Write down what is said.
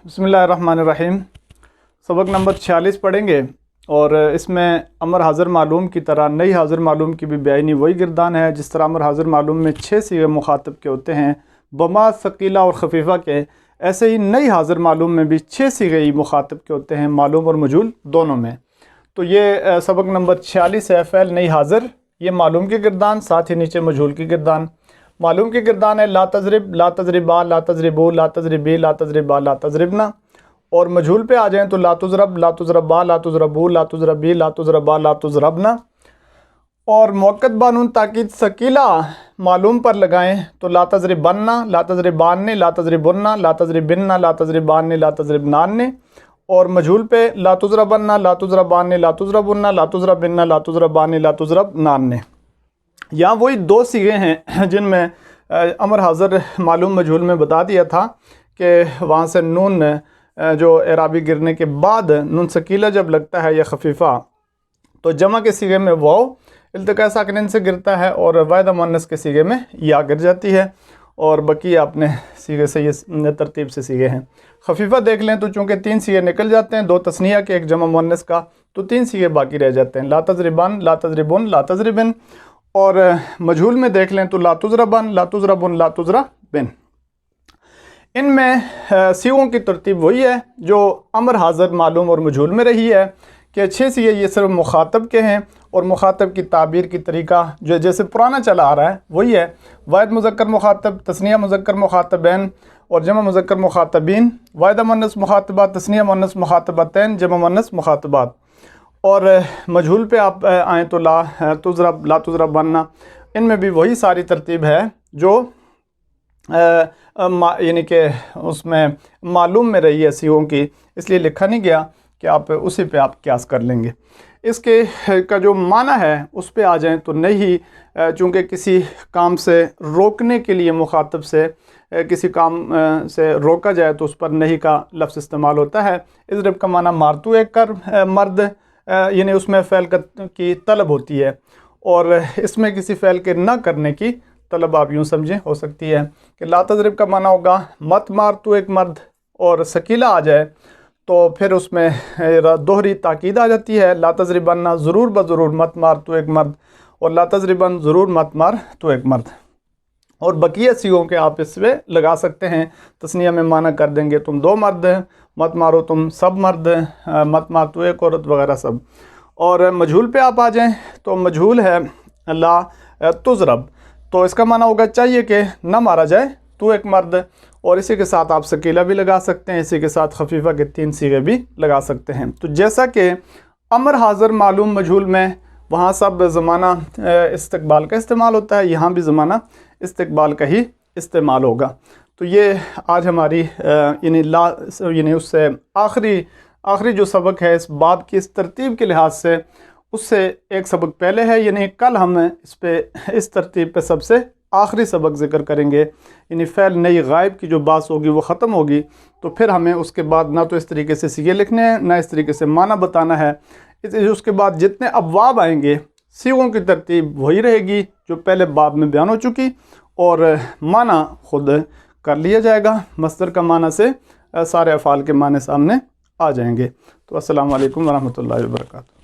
बिस्मिल्लाहिर्रहमानिर्रहीम। सबक नंबर 46 पढ़ेंगे और इसमें अमर हाज़िर मालूम की तरह नई हाज़िर मालूम की भी बेआइनी वही गिरदान है। जिस तरह अमर हाज़िर मालूम में 6 सीगे मुखातब के होते हैं बमा, सकीला और खफीफ़ा के, ऐसे ही नई हाज़िर मालूम में भी 6 सीगे ही मुखातब के होते हैं, मालूम और मजूल दोनों में। तो ये सबक नंबर 46 है, फ़ैल नई हाज़िर, ये मालूम की गिरदान, साथ ही नीचे मजूल की गिरदान। मालूम की गिरदान है ला तज़रिब, ला तज़रिबा, ला तज़रिबू, ला तज़रिबी, ला तज़रिबा, ला तज़रिबना। और मजहूल पे आ जाएँ तो ला तुज़रब, ला तुज़रबा, ला तुज़रबू, ला तुज़रबी, ला तुज़रबा, ला तुज़रबना। और मुअक्कद बानून ताकीद सकीला मालूम पर लगाएं तो ला तज़रिबन्ना, ला तज़रिबान्ने, ला तज़रिबुन्ना, ला तज़रिबिन्ना, ला तज़रिबान्ने, ला तज़रिबनान्ने। और मजहूल पे ला तुज़रबन्ना, ला तुज़रबान्ने, ला तुज़रबुन्ना, ला तुज़रबिन्ना, ला तुज़रबान्ने, ला तुज़रबनान्ने। यहाँ वही 2 सीगे हैं जिनमें अमर हाज़िर मालूम मजहूल में बता दिया था कि वहाँ से नून जो एराबी गिरने के बाद नून सकीला जब लगता है या खफीफ़ा तो जमा के सीगे में वाव इल्तिक़ा साकिनैन से गिरता है और वाहिदा मुअन्नस के सीगे में या गिर जाती है। और बाकी आपने सीगे से ये तरतीब से सीगे हैं। खफीफ़ा देख लें तो चूँकि 3 सीगे निकल जाते हैं, 2 तस्निया के 1 जमा मुअन्नस का, तो 3 सीगे बाकी रह जाते हैं, ला तज़रिबान, ला तज़रिबुन, ला तज़रिबिन। और मजहूल में देख लें तो ला तुज़रबन, ला तुज़रबुन, ला तुज़रबिन। इनमें सीगों की तरतीब वही है जो अमर हाज़िर मालूम और मजहूल में रही है कि 6 सीगे ये सिर्फ मुखातब के हैं और मुखातब की ताबीर की तरीका जो जैसे पुराना चला आ रहा है वही है। वाहिद मुज़क्कर मुखातब, तस्निया मुज़क्कर मुखातबैन और जमा मुज़क्कर मुखातबीन, वाहिदा मुअन्नस मुखातबात, तस्निया मुअन्नस मुखातबतैन, जमा मुअन्नस मुखातबात। और मजहूल पे आप आएँ तो ला तुज़रब, ला तुज़रबन्ना, इनमें भी वही सारी तरतीब है जो यानी कि उसमें मालूम में रही है सीगों की, इसलिए लिखा नहीं गया कि आप उसी पे आप क़यास कर लेंगे। इसके का जो माना है उस पे आ जाएं तो नहीं, चूँकि किसी काम से रोकने के लिए मुखातब से किसी काम से रोका जाए तो उस पर नहीं का लफ्ज़ इस्तेमाल होता है। इज़रब का माना मारतू एक कर मर्द, यानी उसमें फ़ैल की तलब होती है और इसमें किसी फ़ैल के ना करने की तलब आप यूँ समझें हो सकती है कि ला तज़रिब का माना होगा मत मार तू एक मर्द, और सकीला आ जाए तो फिर उसमें दोहरी ताकीद आ जाती है, ला तज़रिबन्ना ज़रूर बज़रूर मत मार तू एक मर्द, और ला तज़रिबन ज़रूर मत मार तू एक मर्द। और बकिया सीगों के आप इस पर लगा सकते हैं। तस्निया में माना कर देंगे तुम 2 मर्द, मत मारो तुम सब मर्द, मत मार तू एक औरत वगैरह सब। और मजहूल पे आप आ जाएं तो मजहूल है ला तुज़रब, तो इसका माना होगा चाहिए कि ना मारा जाए तू एक मर्द, और इसी के साथ आप सकीला भी लगा सकते हैं, इसी के साथ खफीफ़ा के 3 सीगे भी लगा सकते हैं। तो जैसा कि अमर हाज़िर मालूम मजहूल में वहाँ सब ज़माना इस्तक़बाल का इस्तेमाल होता है, यहाँ भी ज़माना इस्तक़बाल का ही इस्तेमाल होगा। तो ये आज हमारी यानी उससे आखिरी जो सबक है इस बाब की इस तरतीब के लिहाज से, उससे एक सबक पहले है, यानी कल हम इस तरतीब पे सबसे आखिरी सबक ज़िक्र करेंगे। यानी फ़ैल नई गायब की जो बात होगी वो ख़त्म होगी, तो फिर हमें उसके बाद ना तो इस तरीके से सीगे लिखने हैं, ना इस तरीके से माना बताना है। उसके बाद जितने अबवाब आएंगे सीगों की तरतीब वही रहेगी जो पहले बाब में बयान हो चुकी, और माना खुद कर लिया जाएगा। मस्दर का माना से सारे अफ़ाल के माने सामने आ जाएंगे। तो अस्सलामु अलैकुम वरहमतुल्लाहि वबरकातुहू।